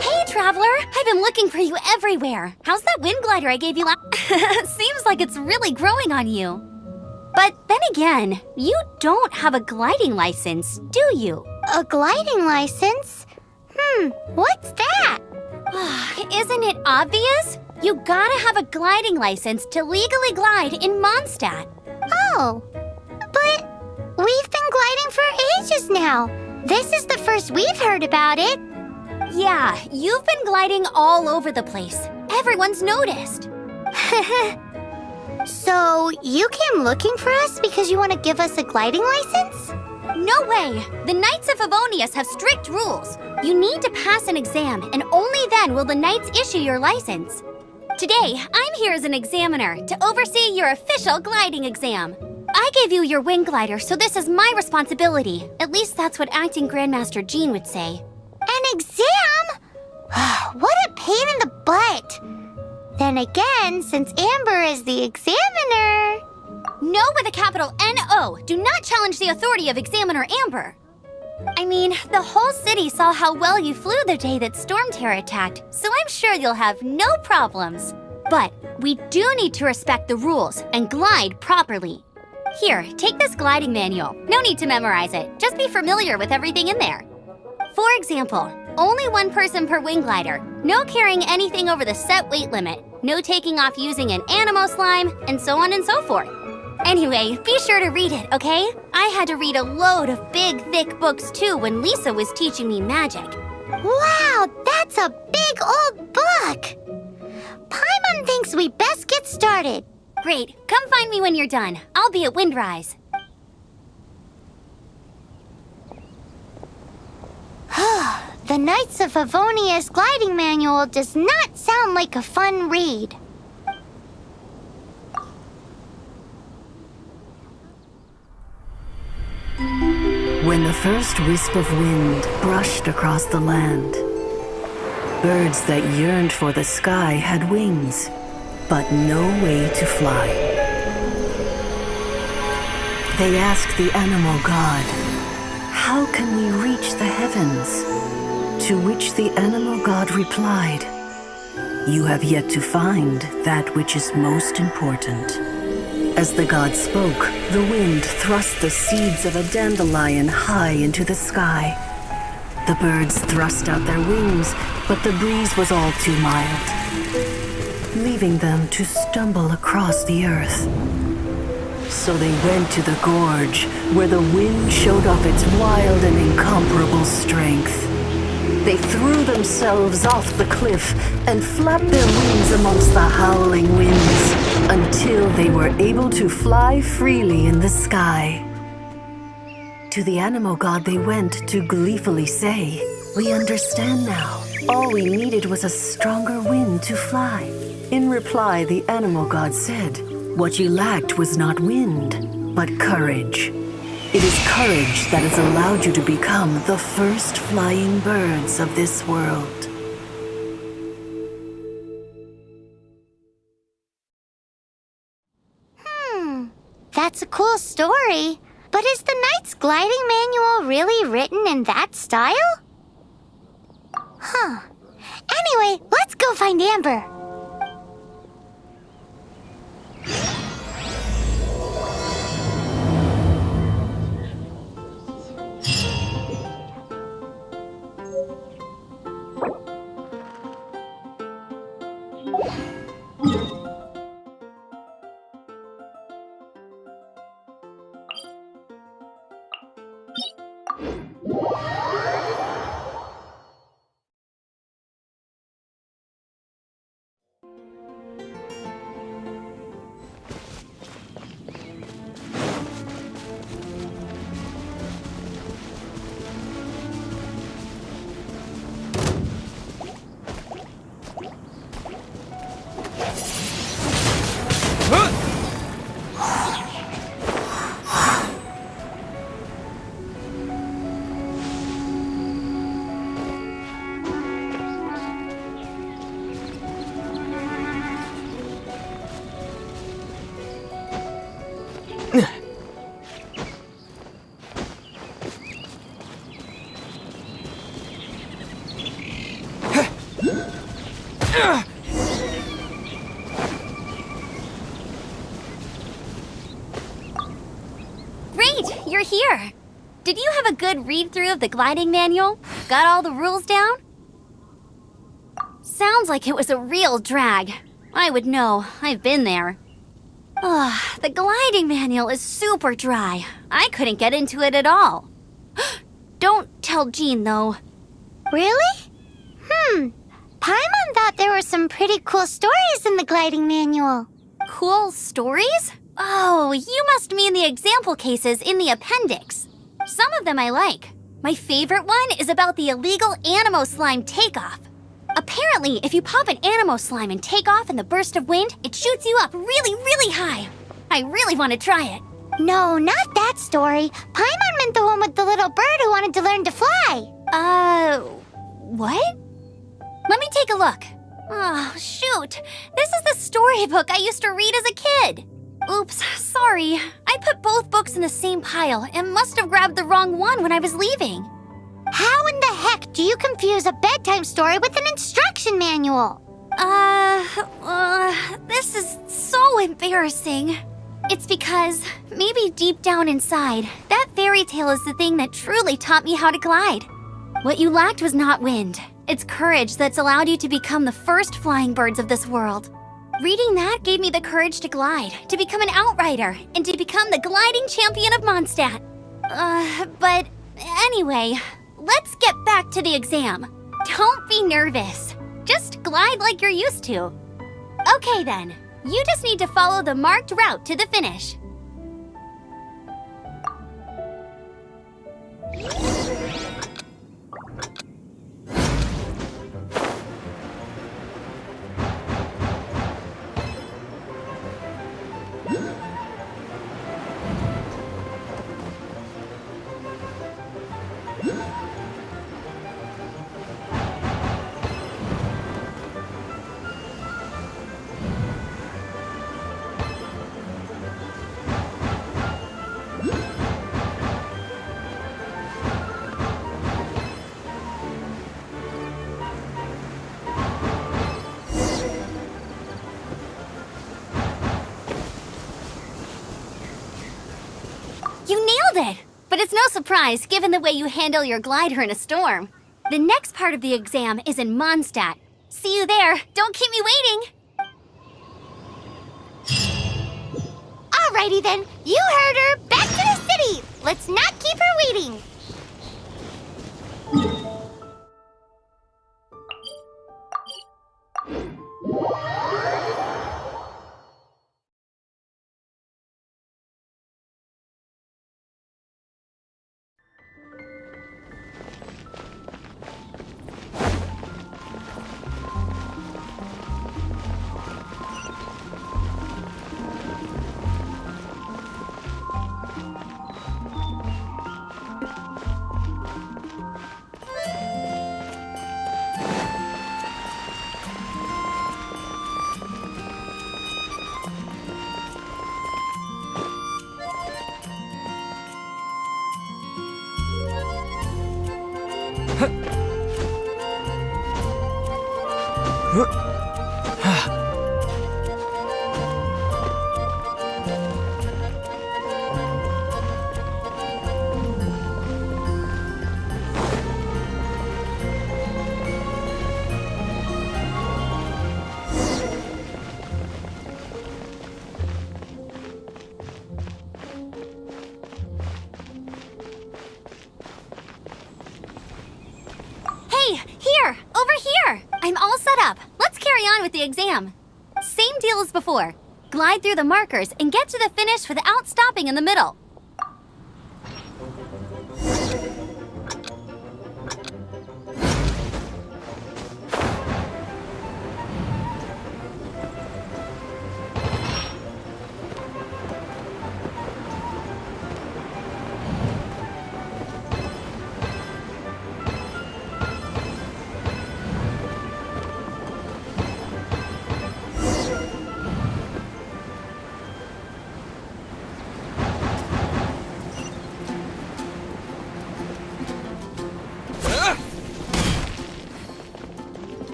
Hey, Traveler! I've been looking for you everywhere. How's that wind glider I gave you Seems like it's really growing on you. But then again, you don't have a gliding license, do you? A gliding license? What's that? Isn't it obvious? You gotta have a gliding license to legally glide in Mondstadt. Oh, but we've been gliding for ages now. This is the first we've heard about it. Yeah, you've been gliding all over the place. Everyone's noticed. So, you came looking for us because you want to give us a gliding license? No way! The Knights of Favonius have strict rules. You need to pass an exam, and only then will the Knights issue your license. Today, I'm here as an examiner to oversee your official gliding exam. I gave you your wing glider, so this is my responsibility. At least that's what Acting Grandmaster Jean would say. An exam? What a pain in the butt. Then again, since Amber is the examiner... No with a capital N-O. Do not challenge the authority of Examiner Amber. I mean, the whole city saw how well you flew the day that Storm Terror attacked, so I'm sure you'll have no problems. But we do need to respect the rules and glide properly. Here, take this gliding manual. No need to memorize it. Just be familiar with everything in there. For example, only one person per wing glider, no carrying anything over the set weight limit, no taking off using an Animo slime, and so on and so forth. Anyway, be sure to read it, okay? I had to read a load of big, thick books too when Lisa was teaching me magic. Wow, that's a big old book! Paimon thinks we best get started. Great, come find me when you're done. I'll be at Windrise. The Knights of Favonius gliding manual does not sound like a fun read. When the first wisp of wind brushed across the land, birds that yearned for the sky had wings, but no way to fly. They asked the animal god, "How can we reach the heavens?" To which the animal god replied, "You have yet to find that which is most important." As the god spoke, the wind thrust the seeds of a dandelion high into the sky. The birds thrust out their wings, but the breeze was all too mild, leaving them to stumble across the earth. So they went to the gorge, where the wind showed off its wild and incomparable strength. They threw themselves off the cliff and flapped their wings amongst the howling winds until they were able to fly freely in the sky. To the animal god they went to gleefully say, "We understand now. All we needed was a stronger wind to fly." In reply, the animal god said, "What you lacked was not wind, but courage. It is courage that has allowed you to become the first flying birds of this world." That's a cool story. But is the Knight's gliding manual really written in that style? Anyway, let's go find Amber. Great, you're here. Did you have a good read-through of the gliding manual? Got all the rules down? Sounds like it was a real drag. I would know. I've been there. Ugh, the gliding manual is super dry. I couldn't get into it at all. Don't tell Jean, though. Really? Paimon thought there were some pretty cool stories in the gliding manual. Cool stories? Oh, you must mean the example cases in the appendix. Some of them I like. My favorite one is about the illegal Anemo slime takeoff. Apparently, if you pop an Anemo slime and take off in the burst of wind, it shoots you up really, really high. I really want to try it. No, not that story. Paimon meant the one with the little bird who wanted to learn to fly. What? Let me take a look. Oh, shoot. This is the storybook I used to read as a kid. Oops, sorry. I put both books in the same pile and must have grabbed the wrong one when I was leaving. How in the heck do you confuse a bedtime story with an instruction manual? This is so embarrassing. It's because, maybe deep down inside, that fairy tale is the thing that truly taught me how to glide. What you lacked was not wind. It's courage that's allowed you to become the first flying birds of this world. Reading that gave me the courage to glide, to become an outrider, and to become the gliding champion of Mondstadt. But anyway, let's get back to the exam. Don't be nervous. Just glide like you're used to. Okay then, you just need to follow the marked route to the finish. You nailed it! But it's no surprise given the way you handle your glider in a storm. The next part of the exam is in Mondstadt. See you there. Don't keep me waiting. Alrighty then, you heard her. Back to the city. Let's not keep her waiting. Hey, here! Over here! I'm all set up. Let's carry on with the exam. Same deal as before. Glide through the markers and get to the finish without stopping in the middle.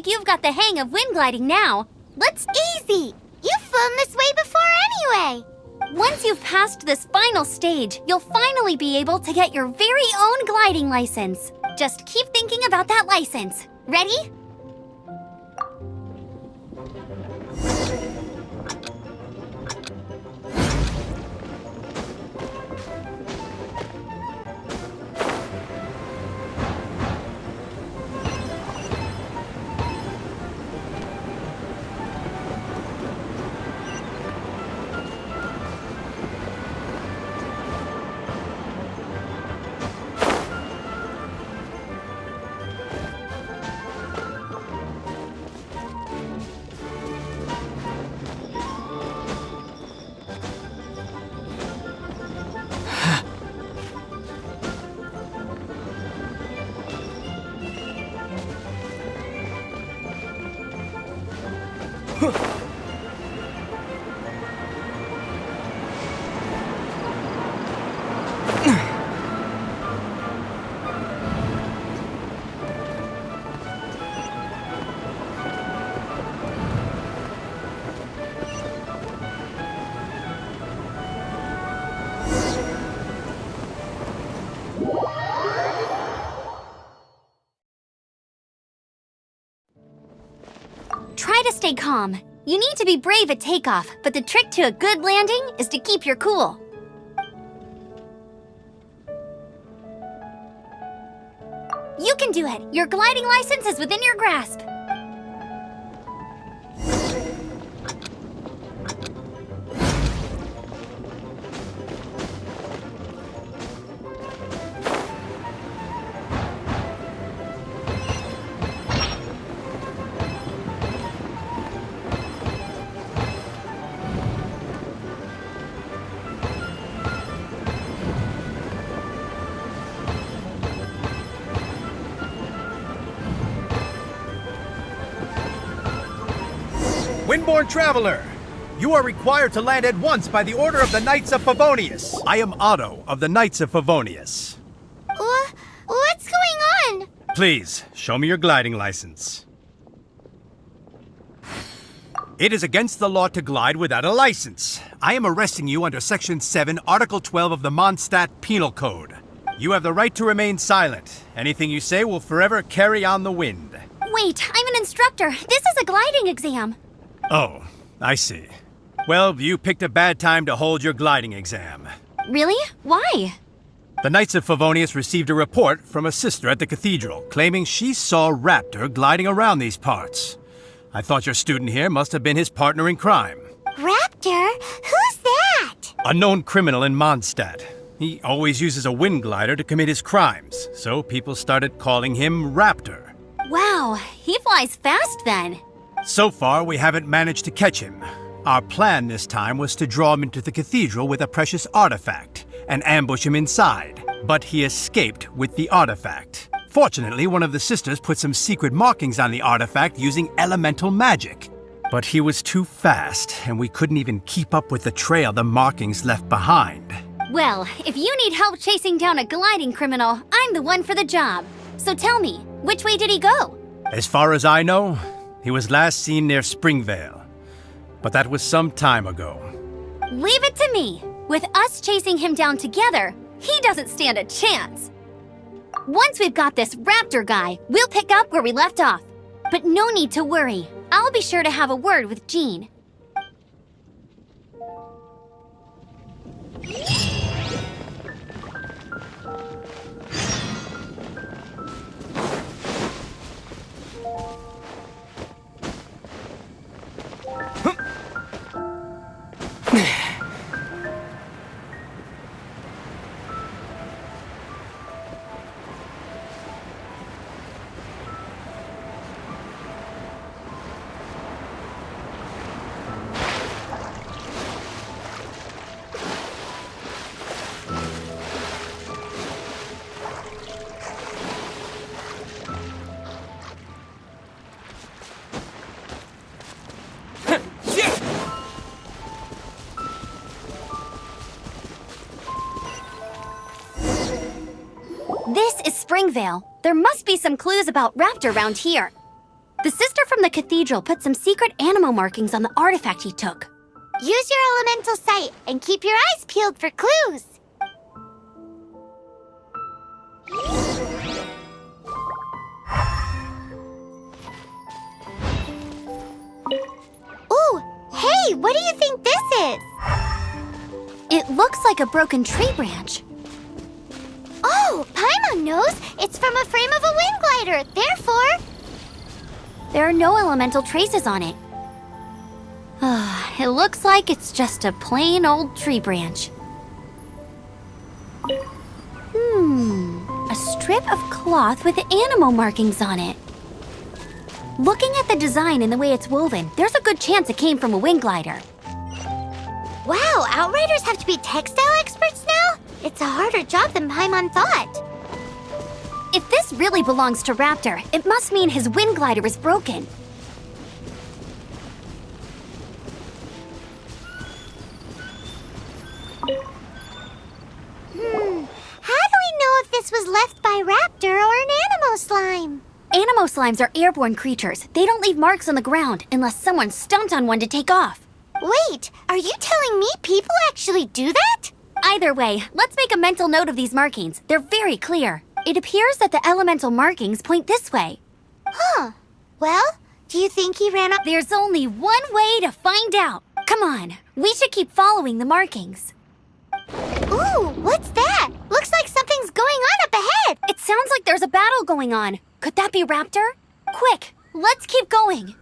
like you've got the hang of wind gliding now. Let's... Easy! You've flown this way before anyway! Once you've passed this final stage, you'll finally be able to get your very own gliding license. Just keep thinking about that license. Ready? Try to stay calm. You need to be brave at takeoff, but the trick to a good landing is to keep your cool. You can do it! Your gliding license is within your grasp. Windborne Traveler, you are required to land at once by the order of the Knights of Favonius. I am Otto of the Knights of Favonius. What's going on? Please, show me your gliding license. It is against the law to glide without a license. I am arresting you under Section 7, Article 12 of the Mondstadt Penal Code. You have the right to remain silent. Anything you say will forever carry on the wind. Wait, I'm an instructor. This is a gliding exam. Oh, I see. Well, you picked a bad time to hold your gliding exam. Really? Why? The Knights of Favonius received a report from a sister at the cathedral claiming she saw Raptor gliding around these parts. I thought your student here must have been his partner in crime. Raptor? Who's that? A known criminal in Mondstadt. He always uses a wind glider to commit his crimes, so people started calling him Raptor. Wow, he flies fast then. So far, we haven't managed to catch him. Our plan this time was to draw him into the cathedral with a precious artifact and ambush him inside, but he escaped with the artifact. Fortunately, one of the sisters put some secret markings on the artifact using elemental magic. But he was too fast, and we couldn't even keep up with the trail the markings left behind. Well, if you need help chasing down a gliding criminal, I'm the one for the job. So tell me, which way did he go? As far as I know, he was last seen near Springvale. But that was some time ago. Leave it to me. With us chasing him down together, he doesn't stand a chance. Once we've got this Raptor guy, we'll pick up where we left off. But no need to worry. I'll be sure to have a word with Jean. This is Springvale. There must be some clues about Raptor around here. The sister from the cathedral put some secret animal markings on the artifact he took. Use your elemental sight and keep your eyes peeled for clues. Ooh, hey, what do you think this is? It looks like a broken tree branch. Oh, Paimon knows. It's from a frame of a wind glider. Therefore, There are no elemental traces on it. It looks like it's just a plain old tree branch. A strip of cloth with animal markings on it. Looking at the design and the way it's woven, there's a good chance it came from a wind glider. wow, Outriders have to be textile experts now? It's a harder job than Paimon thought. If this really belongs to Raptor, it must mean his wind glider is broken. How do we know if this was left by Raptor or an Anemo slime? Anemo slimes are airborne creatures. They don't leave marks on the ground unless someone stomped on one to take off. Wait, are you telling me people actually do that? Either way, let's make a mental note of these markings. They're very clear. It appears that the elemental markings point this way. Huh. Well, do you think he ran up? There's only one way to find out. Come on, we should keep following the markings. Ooh, what's that? Looks like something's going on up ahead. It sounds like there's a battle going on. Could that be Raptor? Quick, let's keep going.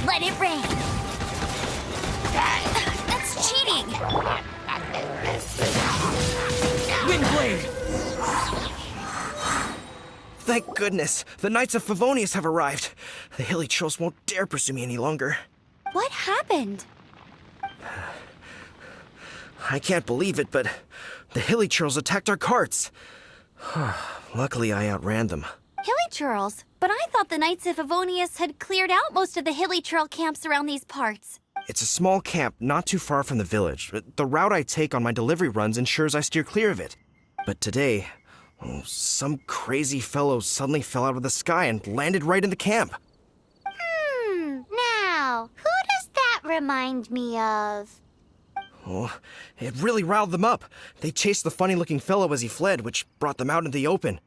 Let it rain. That's cheating. Windblade! Thank goodness, the Knights of Favonius have arrived. The Hilichurls won't dare pursue me any longer. What happened? I can't believe it, but the Hilichurls attacked our carts. Luckily, I outran them. Hilichurls? But I thought the Knights of Favonius had cleared out most of the Hilichurl camps around these parts. It's a small camp not too far from the village. The route I take on my delivery runs ensures I steer clear of it. But today, some crazy fellow suddenly fell out of the sky and landed right in the camp. Now, who does that remind me of? Oh, it really riled them up. They chased the funny-looking fellow as he fled, which brought them out in the open.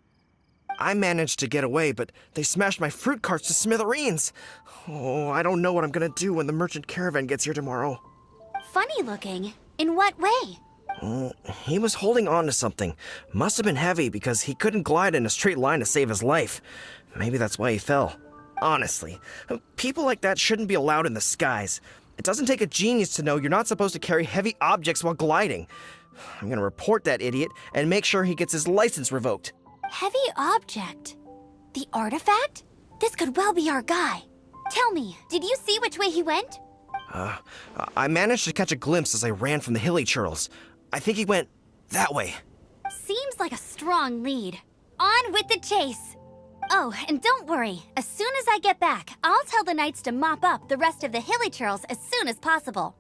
I managed to get away, but they smashed my fruit carts to smithereens. Oh, I don't know what I'm gonna do when the merchant caravan gets here tomorrow. Funny looking? In what way? He was holding on to something. Must have been heavy because he couldn't glide in a straight line to save his life. Maybe that's why he fell. Honestly, people like that shouldn't be allowed in the skies. It doesn't take a genius to know you're not supposed to carry heavy objects while gliding. I'm gonna report that idiot and make sure he gets his license revoked. Heavy object? The artifact? This could well be our guy. Tell me, did you see which way he went? I managed to catch a glimpse as I ran from the Hilichurls. I think he went that way. Seems like a strong lead. On with the chase. Oh, and don't worry. As soon as I get back, I'll tell the Knights to mop up the rest of the Hilichurls as soon as possible.